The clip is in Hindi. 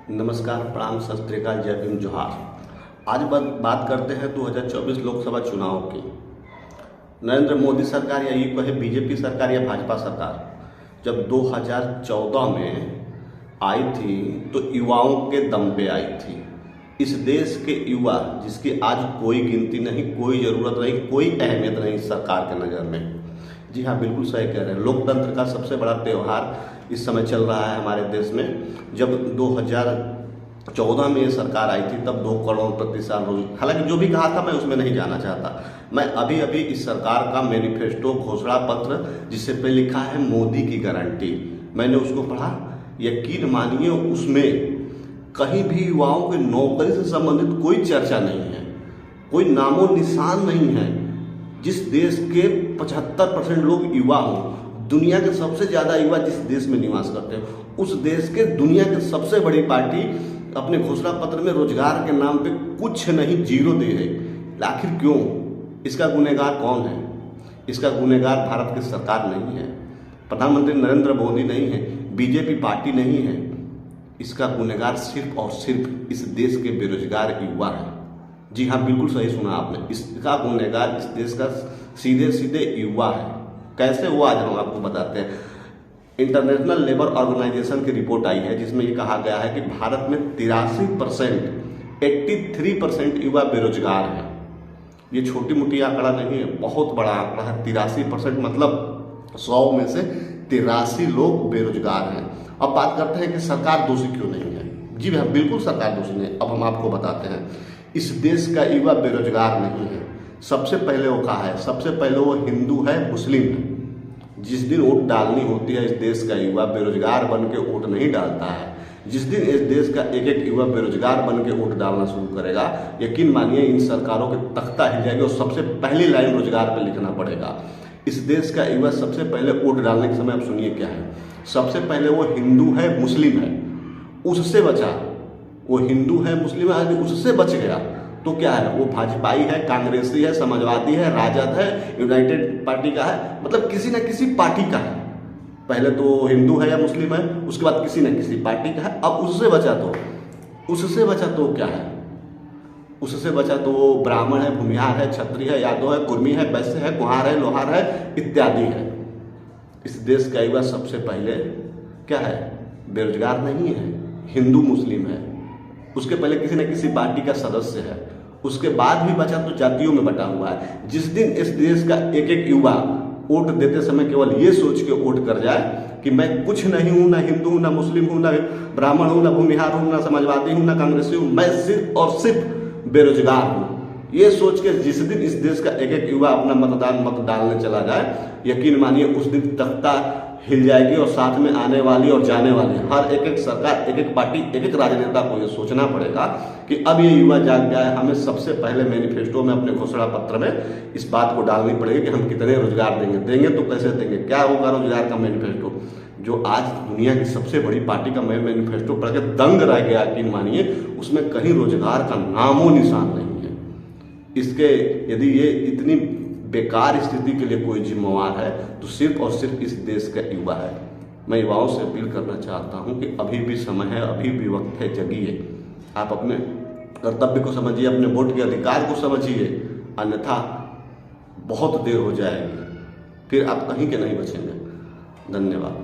नमस्कार, प्रणाम, सत श्री अकाल, जय भीम, जोहार। आज बात करते हैं 2024 लोकसभा चुनाव की। नरेंद्र मोदी सरकार या ये कहे बीजेपी सरकार या भाजपा सरकार जब 2014 में आई थी तो युवाओं के दम पे आई थी। इस देश के युवा जिसकी आज कोई गिनती नहीं, कोई ज़रूरत नहीं, कोई अहमियत नहीं सरकार के नज़र में। जी हाँ, बिल्कुल सही कह रहे हैं। लोकतंत्र का सबसे बड़ा त्यौहार इस समय चल रहा है हमारे देश में। जब 2014 में ये सरकार आई थी तब 2 करोड़ प्रति साल रोज, हालांकि जो भी कहा था मैं उसमें नहीं जाना चाहता। मैं अभी अभी इस सरकार का मैनिफेस्टो घोषणा पत्र जिससे पे लिखा है मोदी की गारंटी, मैंने उसको पढ़ा। यकीन मानिए उसमें कहीं भी युवाओं के नौकरी से संबंधित कोई चर्चा नहीं है, कोई नामो निशान नहीं है। जिस देश के 75% लोग युवा हों, दुनिया के सबसे ज़्यादा युवा जिस देश में निवास करते हैं, उस देश के दुनिया की सबसे बड़ी पार्टी अपने घोषणा पत्र में रोजगार के नाम पे कुछ नहीं, जीरो दे है। आखिर क्यों? इसका गुनहगार कौन है? इसका गुनहगार भारत की सरकार नहीं है, प्रधानमंत्री नरेंद्र मोदी नहीं है, बीजेपी पार्टी नहीं है। इसका गुनहगार सिर्फ और सिर्फ इस देश के बेरोजगार युवा है। जी हाँ, बिल्कुल सही सुना आपने। इसका गुनहगार इस देश का सीधे सीधे युवा है। कैसे वो आज हम आपको बताते हैं। इंटरनेशनल लेबर ऑर्गेनाइजेशन की रिपोर्ट आई है जिसमें ये कहा गया है कि भारत में 83% युवा बेरोजगार हैं। ये छोटी मोटी आंकड़ा नहीं है, बहुत बड़ा आंकड़ा है। 83% मतलब 100 में से 83 लोग बेरोजगार हैं। अब बात करते हैं कि सरकार दोषी क्यों नहीं है। जी भैया, बिल्कुल सरकार दोषी नहीं। अब हम आपको बताते हैं। इस देश का युवा बेरोजगार नहीं है। सबसे पहले वो कहा है, सबसे पहले वो हिंदू है, मुस्लिम है। जिस दिन वोट डालनी होती है इस देश का युवा बेरोजगार बन के वोट नहीं डालता है। जिस दिन इस देश का एक एक युवा बेरोजगार बन के वोट डालना शुरू करेगा, यकीन मानिए इन सरकारों के तख्ता हिल जाएगी और सबसे पहली लाइन रोजगार पे लिखना पड़ेगा। इस देश का युवा सबसे पहले वोट डालने के समय आप सुनिए क्या है। सबसे पहले वो हिंदू है, मुस्लिम है, उससे बचा। वो हिंदू है, मुस्लिम है, उससे बच गया तो क्या है? वो भाजपाई है, कांग्रेसी है, समाजवादी है, राजद है, यूनाइटेड पार्टी का है, मतलब किसी न किसी पार्टी का है। पहले तो हिंदू है या मुस्लिम है, उसके बाद किसी न किसी पार्टी का है। अब उससे बचा तो क्या है? उससे बचा तो वो ब्राह्मण है, भूमिहार है, क्षत्रिय है, यादव है, कुर्मी है, वैश्य है, कुम्हार है, लोहार है, इत्यादि है। इस देश का युवा सबसे पहले क्या है? बेरोजगार नहीं है, हिंदू मुस्लिम है, उसके पहले किसी न किसी पार्टी का सदस्य है, उसके बाद भी बचा तो जातियों में बटा हुआ है। जिस दिन इस देश का एक एक युवा वोट देते समय केवल ये सोच के वोट कर जाए कि मैं कुछ नहीं हूं, ना हिंदू हूं, ना मुस्लिम हूं, ना ब्राह्मण हूं, ना भूमिहार हूं, ना समाजवादी हूं, ना कांग्रेसी हूं, मैं सिर्फ और सिर्फ बेरोजगार हूं, ये सोच के जिस दिन इस देश का एक एक युवा अपना मत डालने चला जाए, यकीन मानिए उस दिन तख्ता हिल जाएगी। और साथ में आने वाली और जाने वाली हर एक सरकार, एक एक पार्टी, एक एक राजनेता को ये सोचना पड़ेगा कि अब ये युवा जाग गया है। हमें सबसे पहले मैनिफेस्टो में, अपने घोषणा पत्र में इस बात को डालनी पड़ेगी कि हम कितने रोजगार देंगे तो कैसे देंगे, क्या होगा रोजगार का मैनिफेस्टो। जो आज दुनिया की सबसे बड़ी पार्टी का मैनिफेस्टो पढ़ के दंग रह गया, यकीन मानिए उसमें कहीं रोजगार का नामो निशान नहीं है। इसके यदि ये इतनी बेकार स्थिति के लिए कोई जिम्मेवार है तो सिर्फ और सिर्फ इस देश का युवा है। मैं युवाओं से अपील करना चाहता हूं कि अभी भी समय है, अभी भी वक्त है, जगिए। आप अपने कर्तव्य को समझिए, अपने वोट के अधिकार को समझिए, अन्यथा बहुत देर हो जाएगी, फिर आप कहीं के नहीं बचेंगे। धन्यवाद।